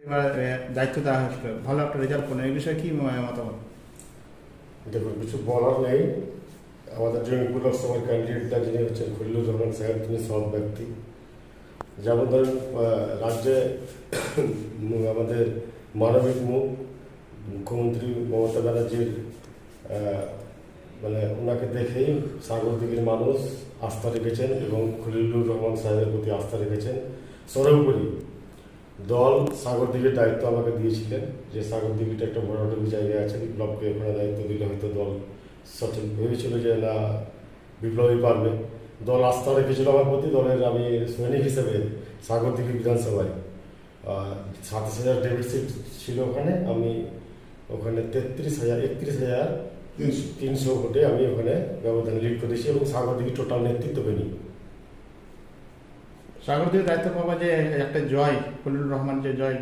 এবার দায়িত্ব দেওয়া হয়েছিল, ভালো একটা রেজাল্ট করলেন, এই বিষয়ে কি মতামত? দেখুন, কিছু বলার নেই। আমাদের জঙ্গিপুর লোকসভার ক্যান্ডিডেটটা যিনি হচ্ছেন খলিলুর রহমান সাহেব, তিনি সৎ ব্যক্তি। যেমন ধরেন রাজ্যে আমাদের মানবিক মুখ মুখ্যমন্ত্রী মমতা ব্যানার্জির মানে ওনাকে দেখেই সাগরদিঘির মানুষ আস্থা রেখেছেন এবং খলিলুর রহমান সাহেবের প্রতি আস্থা রেখেছেন। সর্বোপরি দল সাগরদিঘির দায়িত্ব আমাকে দিয়েছিলেন, যে সাগরদিঘিটা একটা ভরাডুবি জায়গায় আছে, বিপ্লবকে ওখানে দায়িত্ব দিলে হয়তো দল সঠিক ভেবেছিল যে না বিপ্লবই পারবে। দল আস্থা রেখেছিল আমার প্রতি। দলের আমি সৈনিক হিসেবে সাগরদিঘি বিধানসভায় 27,000 ডেবিট সিট ছিল ওখানে, আমি ওখানে 31,300 ভোটে আমি ওখানে ব্যবধানে লিড করেছি এবং সাগরদিঘি টোটাল নেতৃত্ব পেনি। সাগরদিঘির দায়িত্ব পাওয়া যে একটা জয়, খলিলুর রহমান যে জয়